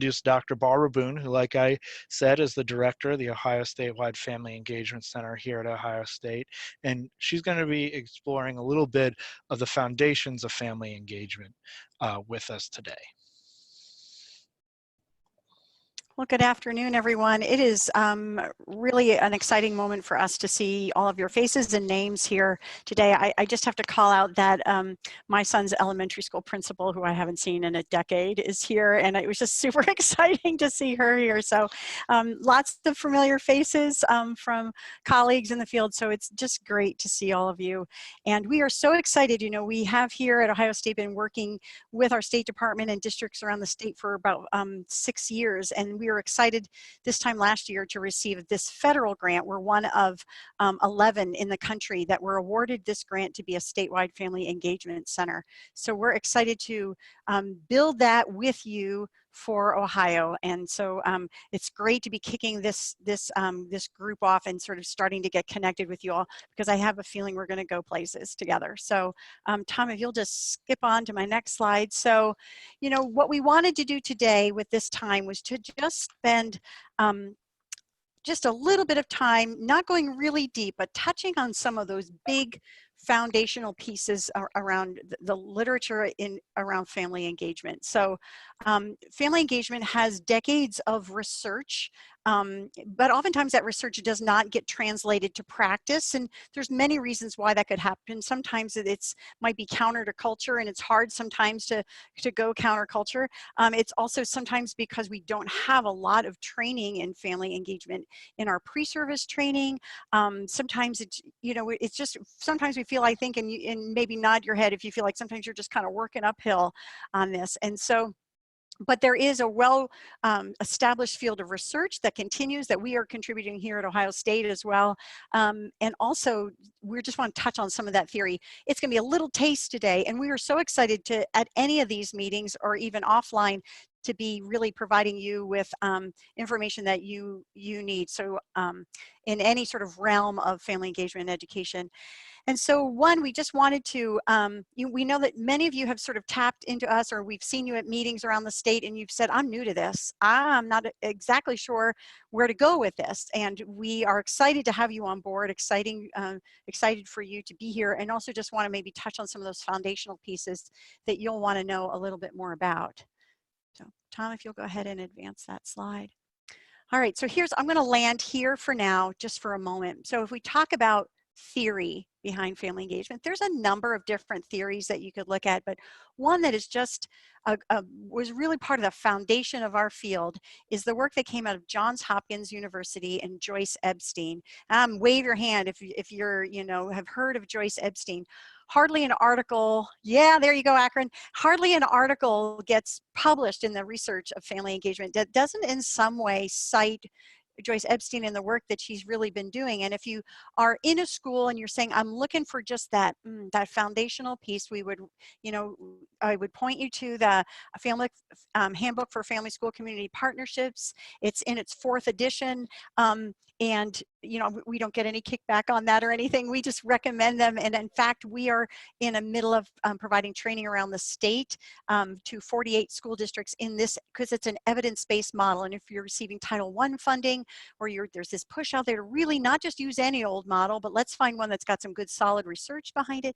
introduce Dr. Barbara Boone, who, like I said, is the director of the Ohio Statewide Family Engagement Center here at Ohio State. And she's going to be exploring a little bit of the foundations of family engagement with us today. Well, good afternoon, everyone. It is really an exciting moment for us to see all of your faces and names here today. I just have to call out that my son's elementary school principal, who I haven't seen in a decade, is here, and it was just super exciting to see her here. So lots of familiar faces from colleagues in the field, so it's just great to see all of you. And we are so excited. You know, we have here at Ohio State been working with our State Department and districts around the state for about 6 years, and we were excited this time last year to receive this federal grant. We're one of 11 in the country that were awarded this grant to be a statewide family engagement center. So we're excited to build that with you for Ohio, and so it's great to be kicking this group off and sort of starting to get connected with you all, because I have a feeling we're going to go places together. So Tom, if you'll just skip on to my next slide. So, you know, what we wanted to do today with this time was to just spend just a little bit of time, not going really deep, but touching on some of those big foundational pieces around the literature around family engagement. So family engagement has decades of research, but oftentimes that research does not get translated to practice, and there's many reasons why that could happen. Sometimes it's might be counter to culture, and it's hard sometimes to go counterculture. It's also sometimes because we don't have a lot of training in family engagement in our pre-service training. Sometimes it's, you know, it's just, sometimes we feel, I think, and maybe nod your head if you feel like sometimes you're just kind of working uphill on this. And so, but there is a well established field of research that continues, that we are contributing here at Ohio State as well. And also, we just want to touch on some of that theory. It's going to be a little taste today, and we are so excited to, at any of these meetings or even offline, to be really providing you with information that you need. So in any sort of realm of family engagement and education. And so one, we just wanted to, we know that many of you have sort of tapped into us, or we've seen you at meetings around the state, and you've said, I'm new to this. I'm not exactly sure where to go with this. And we are excited to have you on board, excited for you to be here, and also just want to maybe touch on some of those foundational pieces that you'll want to know a little bit more about. So Tom, if you'll go ahead and advance that slide. All right, so I'm going to land here for now, just for a moment. So if we talk about theory behind family engagement, there's a number of different theories that you could look at, but one that is just was really part of the foundation of our field is the work that came out of Johns Hopkins University and Joyce Epstein. Wave your hand if you're, you know, have heard of Joyce Epstein. Hardly an article, yeah, there you go, Akron. Hardly an article gets published in the research of family engagement that doesn't in some way cite Joyce Epstein and the work that she's really been doing. And if you are in a school and you're saying, I'm looking for just that, that foundational piece, we would, you know, I would point you to the Family Handbook for Family School Community Partnerships. It's in its 4th edition. And, you know, we don't get any kickback on that or anything. We just recommend them. And in fact, we are in the middle of providing training around the state to 48 school districts in this, because it's an evidence-based model. And if you're receiving Title I funding, or there's this push out there to really not just use any old model, but let's find one that's got some good solid research behind it.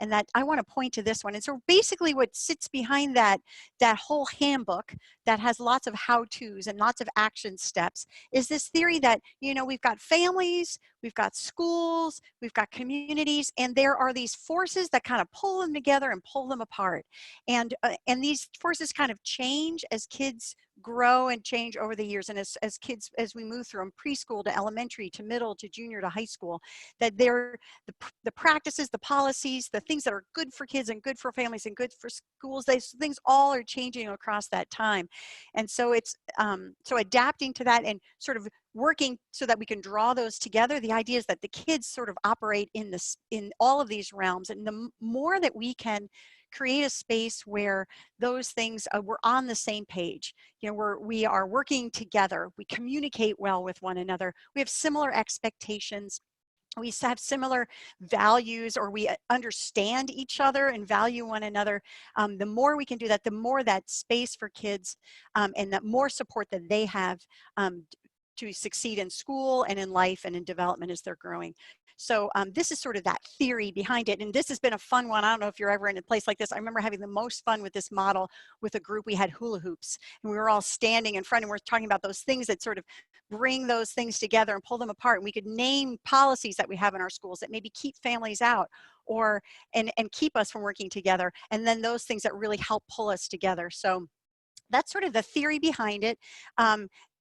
And that I want to point to this one. And so basically what sits behind that whole handbook that has lots of how-tos and lots of action steps is this theory that, you know, we've got families, we've got schools, we've got communities, and there are these forces that kind of pull them together and pull them apart. And these forces kind of change as kids grow and change over the years, and as kids, as we move from preschool to elementary to middle to junior to high school, that they're the practices, the policies, the things that are good for kids and good for families and good for schools, these things all are changing across that time. And so it's so adapting to that and sort of working so that we can draw those together. The idea is that the kids sort of operate in all of these realms, and the more that we can create a space where those things we're on the same page, you know, we are working together, we communicate well with one another, we have similar expectations, we have similar values, or we understand each other and value one another. The more we can do that, the more that space for kids and that more support that they have um, to succeed in school and in life and in development as they're growing. So this is sort of that theory behind it. And this has been a fun one. I don't know if you're ever in a place like this. I remember having the most fun with this model with a group. We had hula hoops and we were all standing in front and we're talking about those things that sort of bring those things together and pull them apart. And we could name policies that we have in our schools that maybe keep families out or and keep us from working together. And then those things that really help pull us together. So that's sort of the theory behind it.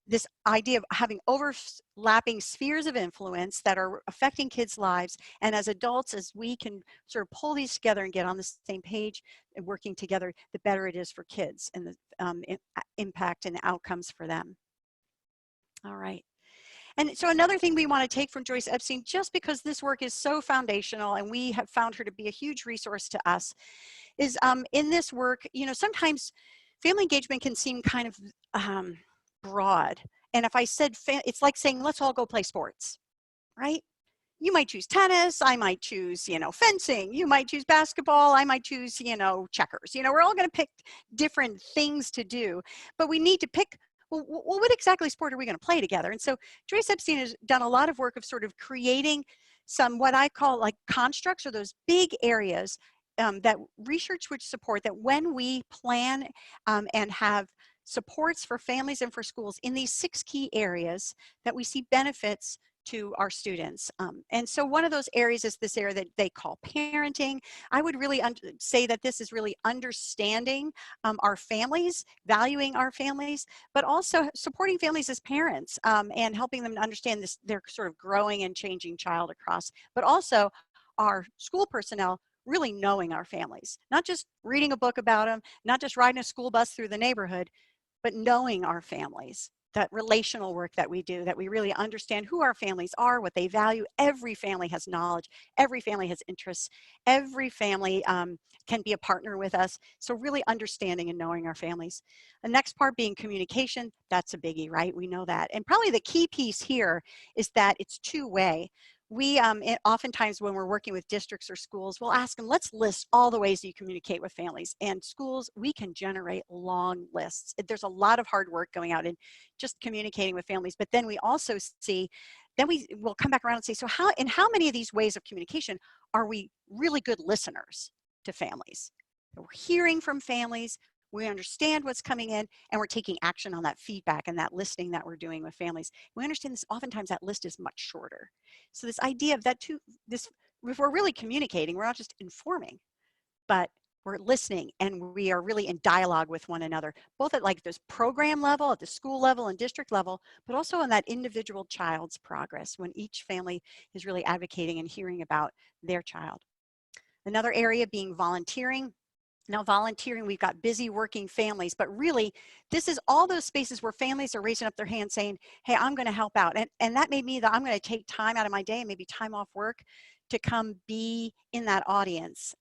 This idea of having overlapping spheres of influence that are affecting kids' lives. And as adults, as we can sort of pull these together and get on the same page and working together, the better it is for kids and the impact and outcomes for them. All right. And so another thing we want to take from Joyce Epstein, just because this work is so foundational and we have found her to be a huge resource to us, is in this work, you know, sometimes family engagement can seem kind of broad. And if I said, it's like saying, let's all go play sports, right? You might choose tennis, I might choose, you know, fencing, you might choose basketball, I might choose, you know, checkers. You know, we're all going to pick different things to do, but we need to pick, well, what exactly sport are we going to play together? And so Joyce Epstein has done a lot of work of sort of creating some what I call like constructs, or those big areas that research would support, that when we plan and have supports for families and for schools in these 6 key areas, that we see benefits to our students. And so one of those areas is this area that they call parenting. I would really say that this is really understanding our families, valuing our families, but also supporting families as parents and helping them to understand this, their sort of growing and changing child across, but also our school personnel really knowing our families, not just reading a book about them, not just riding a school bus through the neighborhood, but knowing our families, that relational work that we do, that we really understand who our families are, what they value. Every family has knowledge, every family has interests, every family can be a partner with us. So really understanding and knowing our families. The next part being communication, that's a biggie, right? We know that. And probably the key piece here is that it's two-way. We oftentimes when we're working with districts or schools, we'll ask them, let's list all the ways you communicate with families. And schools, we can generate long lists. There's a lot of hard work going out in just communicating with families. But then we also see, then we will come back around and say, so in how many of these ways of communication are we really good listeners to families? We're hearing from families, we understand what's coming in, and we're taking action on that feedback and that listening that we're doing with families. We understand this, oftentimes that list is much shorter. So this idea of that if we're really communicating, we're not just informing, but we're listening and we are really in dialogue with one another, both at like this program level, at the school level and district level, but also on that individual child's progress when each family is really advocating and hearing about their child. Another area being volunteering. Now volunteering, we've got busy working families, but really this is all those spaces where families are raising up their hand saying, hey, I'm going to help out. And that may mean that I'm going to take time out of my day and maybe time off work to come be in that audience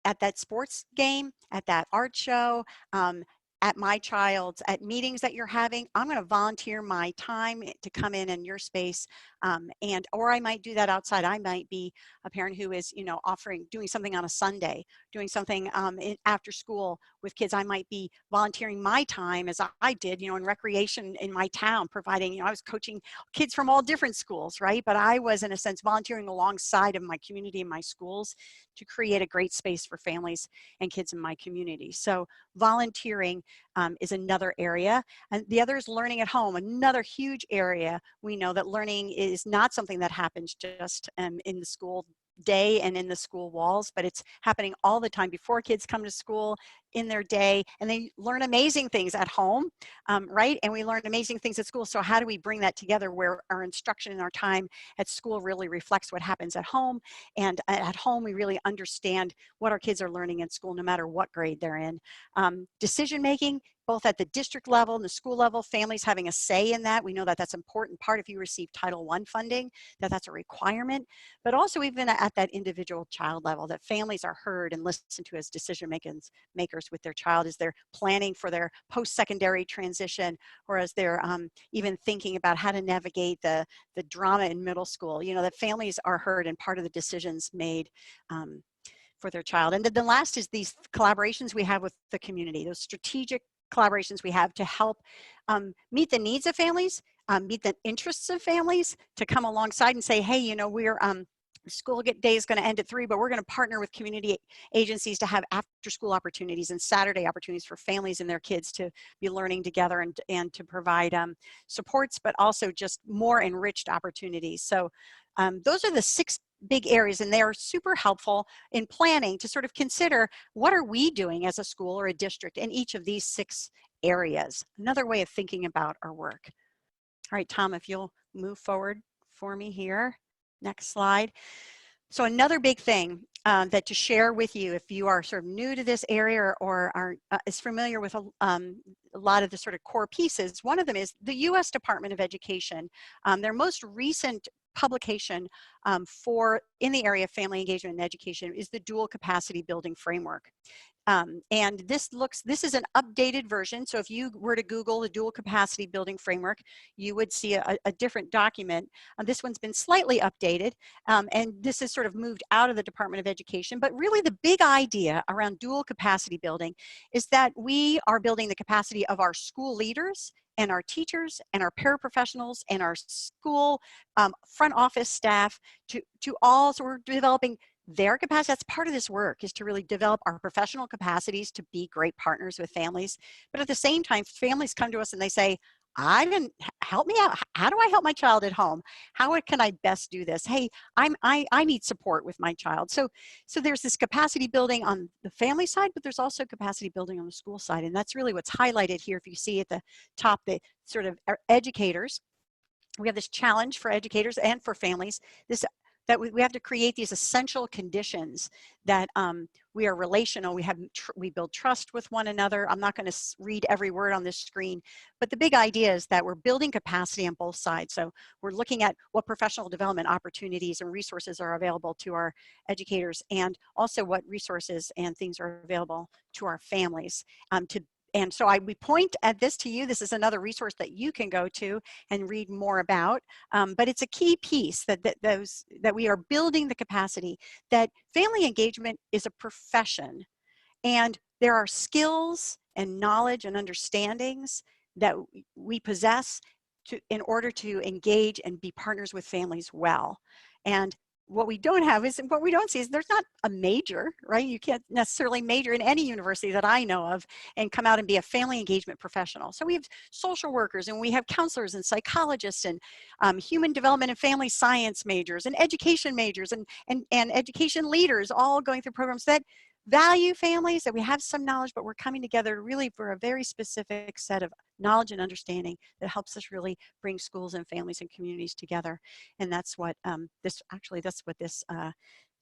at that sports game, at that art show, at my child's, at meetings that you're having. I'm going to volunteer my time to come in your space, or I might do that outside. I might be a parent who is, you know, doing something on a Sunday, doing something after school with kids. I might be volunteering my time as I did, you know, in recreation in my town, providing, you know, I was coaching kids from all different schools, right? But I was, in a sense, volunteering alongside of my community and my schools to create a great space for families and kids in my community. So volunteering is another area. And the other is learning at home, another huge area. We know that learning is not something that happens just in the school day and in the school walls, but it's happening all the time before kids come to school, in their day, and they learn amazing things at home, right? And we learn amazing things at school. So how do we bring that together where our instruction and our time at school really reflects what happens at home? And at home, we really understand what our kids are learning in school, no matter what grade they're in. Decision making, both at the district level and the school level, families having a say in that. We know that that's an important part if you receive Title I funding, that's a requirement, but also even at that individual child level, that families are heard and listened to as decision makers resource with their child as they're planning for their post-secondary transition, or as they're even thinking about how to navigate the drama in middle school. You know, that families are heard and part of the decisions made for their child. And then the last is these collaborations we have with the community, those strategic collaborations we have to help meet the needs of families, meet the interests of families, to come alongside and say, hey, you know, we're school day is going to end at 3, but we're going to partner with community agencies to have after school opportunities and Saturday opportunities for families and their kids to be learning together, and to provide supports, but also just more enriched opportunities. So those are the 6 big areas, and they are super helpful in planning to sort of consider, what are we doing as a school or a district in each of these 6 areas? Another way of thinking about our work. All right, Tom, if you'll move forward for me here. Next slide. So another big thing that to share with you, if you are sort of new to this area or are is familiar with a lot of the sort of core pieces, one of them is the U.S. Department of Education. Their most recent publication for in the area of family engagement and education is the Dual Capacity Building Framework. And this is an updated version. So if you were to Google the Dual Capacity Building Framework, you would see a different document. This one's been slightly updated, and this is sort of moved out of the Department of Education. But really the big idea around dual capacity building is that we are building the capacity of our school leaders and our teachers and our paraprofessionals and our school front office staff to all, so we're developing their capacity. That's part of this work, is to really develop our professional capacities to be great partners with families. But at the same time, families come to us and they say, I didn't help me out. How do I help my child at home? How can I best do this? Hey, I need support with my child. So there's this capacity building on the family side, but there's also capacity building on the school side. And that's really what's highlighted here. If you see at the top, the sort of educators, we have this challenge for educators and for families, that we have to create these essential conditions that we are relational, we build trust with one another. I'm not going to read every word on this screen, but the big idea is that we're building capacity on both sides. So we're looking at what professional development opportunities and resources are available to our educators, and also what resources and things are available to our families and so we point at this to you. This is another resource that you can go to and read more about. But it's a key piece that we are building the capacity, that family engagement is a profession, and there are skills and knowledge and understandings that we possess in order to engage and be partners with families well. And what we don't see is there's not a major, right? You can't necessarily major in any university that I know of and come out and be a family engagement professional. So we have social workers, and we have counselors and psychologists, and human development and family science majors, and education majors, and education leaders, all going through programs that value families, that we have some knowledge, but we're coming together really for a very specific set of knowledge and understanding that helps us really bring schools and families and communities together. And that's what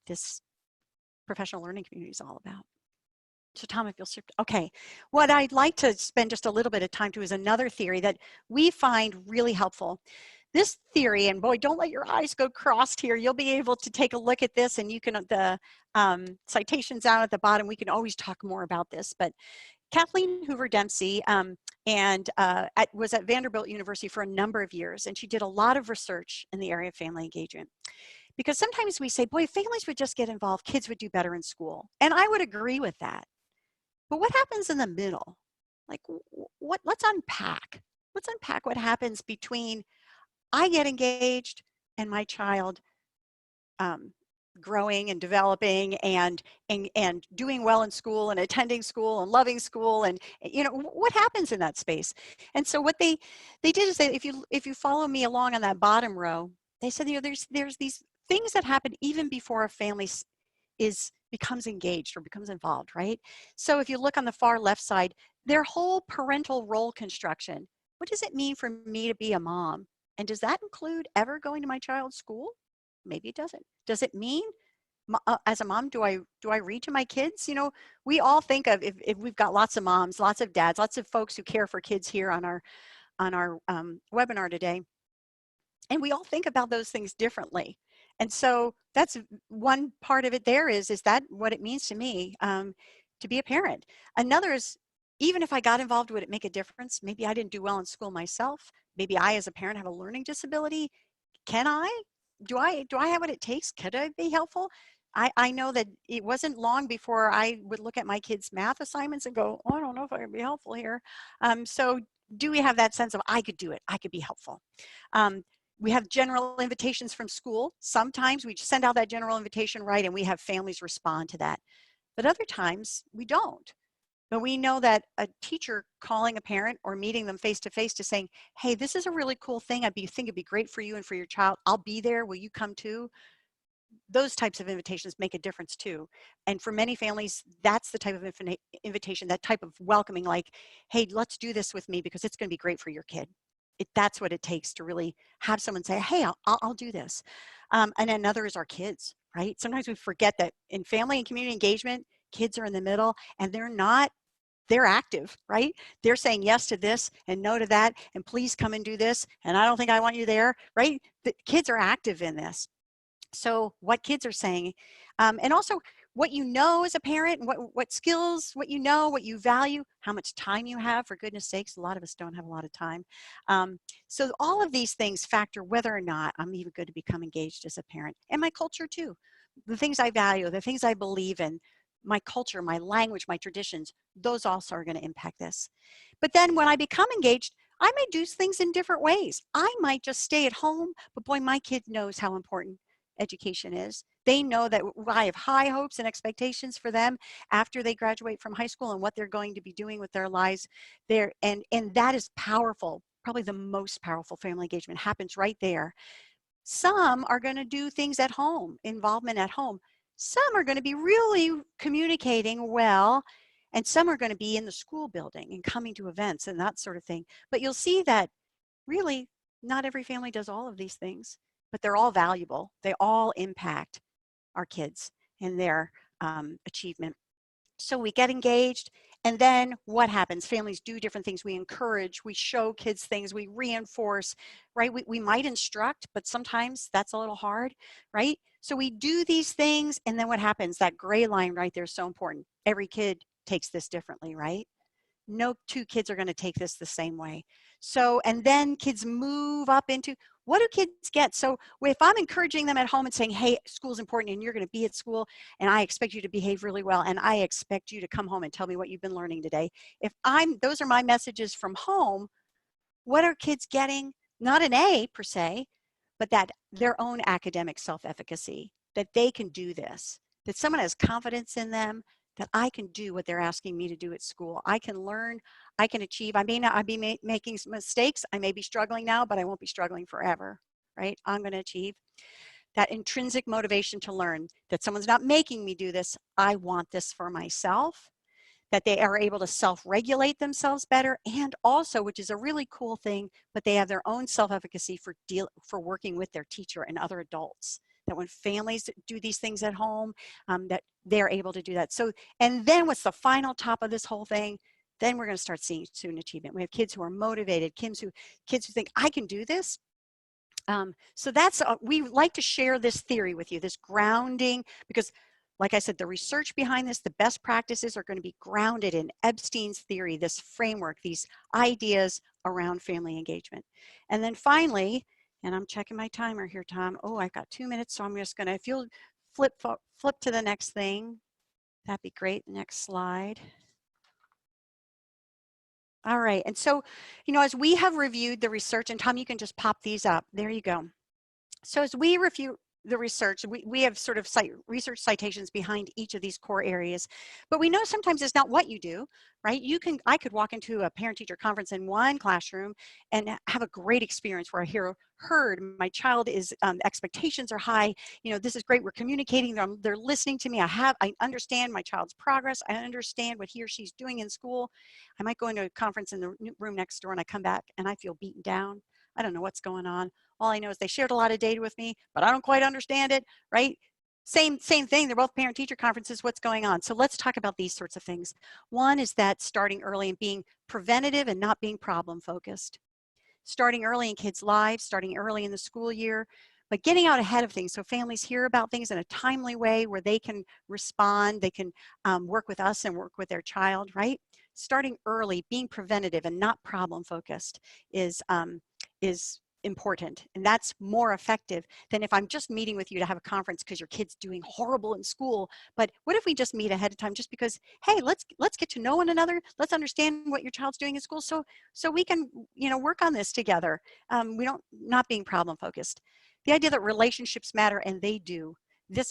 this professional learning community is all about. So Tom, if you'll shift. Okay, what I'd like to spend just a little bit of time to is another theory that we find really helpful. This theory, and boy, don't let your eyes go crossed here. You'll be able to take a look at this, and you can, the citations down at the bottom, we can always talk more about this. But Kathleen Hoover Dempsey was at Vanderbilt University for a number of years, and she did a lot of research in the area of family engagement. Because sometimes we say, boy, if families would just get involved, kids would do better in school. And I would agree with that. But what happens in the middle? Like, let's unpack. Let's unpack what happens between I get engaged and my child growing and developing and doing well in school and attending school and loving school, and you know what happens in that space. And so what they did is that if you follow me along on that bottom row, they said, you know, there's these things that happen even before a family becomes engaged or becomes involved, right? So if you look on the far left side, their whole parental role construction. What does it mean for me to be a mom? And does that include ever going to my child's school? Maybe it doesn't. Does it mean as a mom, do I read to my kids? You know, we all think of, if we've got lots of moms, lots of dads, lots of folks who care for kids here on our webinar today. And we all think about those things differently. And so that's one part of it there is that what it means to me? to be a parent. Another is, even if I got involved, would it make a difference? Maybe I didn't do well in school myself. Maybe I, as a parent, have a learning disability. Can I? Do I have what it takes? Could I be helpful? I know that it wasn't long before I would look at my kids' math assignments and go, oh, I don't know if I can be helpful here. So do we have that sense of I could do it? I could be helpful. We have general invitations from school. Sometimes we send out that general invitation, right, and we have families respond to that. But other times we don't. But we know that a teacher calling a parent or meeting them face to face to saying, hey, this is a really cool thing. Think it'd be great for you and for your child. I'll be there. Will you come too? Those types of invitations make a difference too. And for many families, that's the type of invitation, that type of welcoming, like, hey, let's do this with me because it's going to be great for your kid. That's what it takes to really have someone say, hey, I'll do this. And another is our kids, right? Sometimes we forget that in family and community engagement, kids are in the middle and they're active, right? They're saying yes to this and no to that, and please come and do this, and I don't think I want you there, right? The kids are active in this. So what kids are saying, and also what you know as a parent, what skills, what you know, what you value, how much time you have. For goodness sakes, a lot of us don't have a lot of time. So all of these things factor whether or not I'm even going to become engaged as a parent, and my culture too. The things I value, the things I believe in, my culture, my language, my traditions, those also are going to impact this. But then when I become engaged, I may do things in different ways. I might just stay at home, but boy, my kid knows how important education is. They know that I have high hopes and expectations for them after they graduate from high school and what they're going to be doing with their lives there. And that is powerful. Probably the most powerful family engagement happens right there. Some are going to do things at home, involvement at home. Some are going to be really communicating well, and some are going to be in the school building and coming to events and that sort of thing. But you'll see that really not every family does all of these things, but they're all valuable. They all impact our kids and their achievement. So we get engaged, and then what happens? Families do different things. We encourage, we show kids things, we reinforce, right? We might instruct, but sometimes that's a little hard, right? So we do these things, and then what happens? That gray line right there is so important. Every kid takes this differently, right? No two kids are going to take this the same way. So, and then kids move up into, what do kids get? So if I'm encouraging them at home and saying, hey, school's important and you're going to be at school and I expect you to behave really well and I expect you to come home and tell me what you've been learning today. Those are my messages from home, what are kids getting? Not an A per se, but that their own academic self-efficacy, that they can do this, that someone has confidence in them, that I can do what they're asking me to do at school. I can learn, I can achieve. I may not be making some mistakes. I may be struggling now, but I won't be struggling forever, right? I'm going to achieve. That intrinsic motivation to learn, that someone's not making me do this. I want this for myself, that they are able to self-regulate themselves better, and also, which is a really cool thing, but they have their own self-efficacy for working with their teacher and other adults. That when families do these things at home, that they're able to do that. So, and then what's the final top of this whole thing? Then we're going to start seeing student achievement. We have kids who are motivated, kids who think, I can do this. So that's, we like to share this theory with you, this grounding, because like I said, the research behind this, the best practices are going to be grounded in Epstein's theory, this framework, these ideas around family engagement. And then finally, and I'm checking my timer here, Tom. Oh, I've got 2 minutes, so I'm just going to, if you'll flip to the next thing, that'd be great. Next slide. All right, and so, as we have reviewed the research, and Tom, you can just pop these up. There you go. So as we review the research, we have sort of research citations behind each of these core areas, but we know sometimes it's not what you do, right? I could walk into a parent-teacher conference in one classroom and have a great experience where I heard my child is, expectations are high, this is great, we're communicating, they're listening to me, I understand my child's progress, I understand what he or she's doing in school. I might go into a conference in the room next door and I come back and I feel beaten down. I don't know what's going on. All I know is they shared a lot of data with me, but I don't quite understand it, right? Same thing. They're both parent-teacher conferences. What's going on? So let's talk about these sorts of things. One is that starting early and being preventative and not being problem-focused. Starting early in kids' lives, starting early in the school year, but getting out ahead of things so families hear about things in a timely way where they can respond, they can work with us and work with their child, right? Starting early, being preventative and not problem focused is important, and that's more effective than if I'm just meeting with you to have a conference because your kid's doing horrible in school. But what if we just meet ahead of time just because, hey, let's get to know one another, let's understand what your child's doing in school, so we can, you know, work on this together. We don't, not being problem focused. The idea that relationships matter, and they do.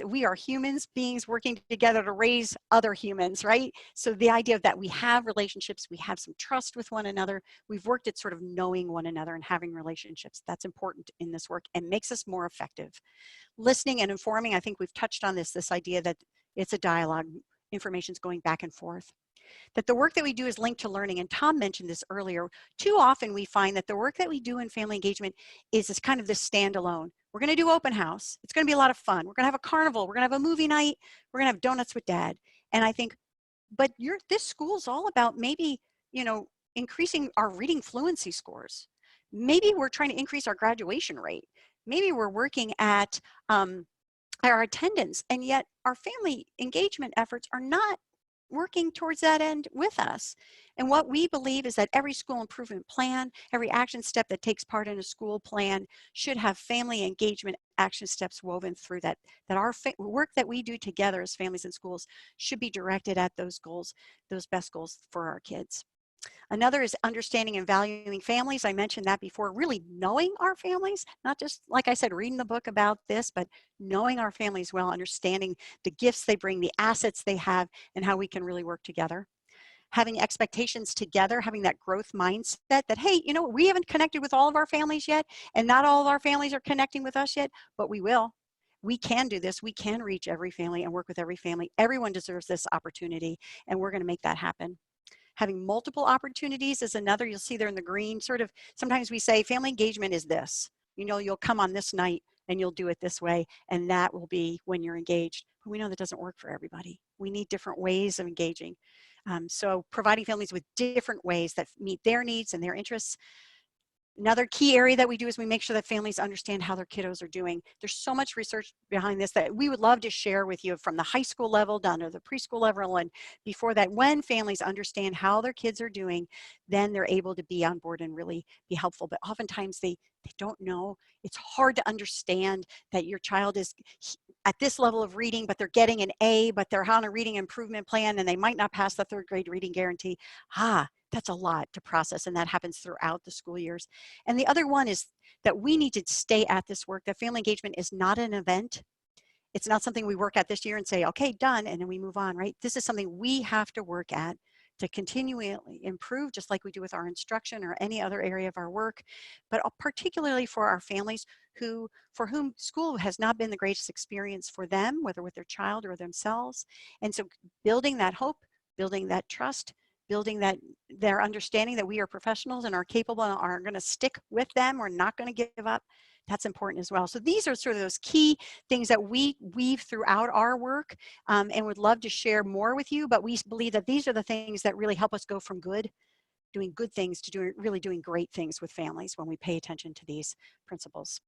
We are humans beings working together to raise other humans, right? So the idea that we have relationships, we have some trust with one another, we've worked at sort of knowing one another and having relationships. That's important in this work and makes us more effective. Listening and informing, I think we've touched on this idea that it's a dialogue, information's going back and forth. That the work that we do is linked to learning, and Tom mentioned this earlier. Too often we find that the work that we do in family engagement is this kind of this standalone. We're going to do open house. It's going to be a lot of fun. We're going to have a carnival. We're going to have a movie night. We're going to have donuts with dad. And I think, but this school's all about maybe, you know, increasing our reading fluency scores. Maybe we're trying to increase our graduation rate. Maybe we're working at our attendance, and yet our family engagement efforts are not working towards that end with us. And what we believe is that every school improvement plan, every action step that takes part in a school plan should have family engagement action steps woven through that, that our work that we do together as families and schools should be directed at those goals, those best goals for our kids. Another is understanding and valuing families. I mentioned that before, really knowing our families, not just, like I said, reading the book about this, but knowing our families well, understanding the gifts they bring, the assets they have, and how we can really work together. Having expectations together, having that growth mindset that, hey, you know, we haven't connected with all of our families yet, and not all of our families are connecting with us yet, but we will. We can do this. We can reach every family and work with every family. Everyone deserves this opportunity, and we're going to make that happen. Having multiple opportunities is another. You'll see there in the green, sort of, sometimes we say family engagement is this. You know, you'll come on this night and you'll do it this way, and that will be when you're engaged. But we know that doesn't work for everybody. We need different ways of engaging. So providing families with different ways that meet their needs and their interests. Another key area that we do is we make sure that families understand how their kiddos are doing. There's so much research behind this that we would love to share with you, from the high school level down to the preschool level and before that. When families understand how their kids are doing, then they're able to be on board and really be helpful. But oftentimes they don't know. It's hard to understand that your child is at this level of reading, but they're getting an A, but they're on a reading improvement plan and they might not pass the third grade reading guarantee. That's a lot to process, and that happens throughout the school years. And the other one is that we need to stay at this work. That family engagement is not an event. It's not something we work at this year and say, okay, done, and then we move on, right? This is something we have to work at to continually improve, just like we do with our instruction or any other area of our work, but particularly for our families for whom school has not been the greatest experience for them, whether with their child or themselves. And so building that hope, building that trust, building that their understanding that we are professionals and are capable and are going to stick with them, we're not going to give up, that's important as well. So these are sort of those key things that we weave throughout our work, and would love to share more with you, but we believe that these are the things that really help us go from doing good things to really doing great things with families when we pay attention to these principles.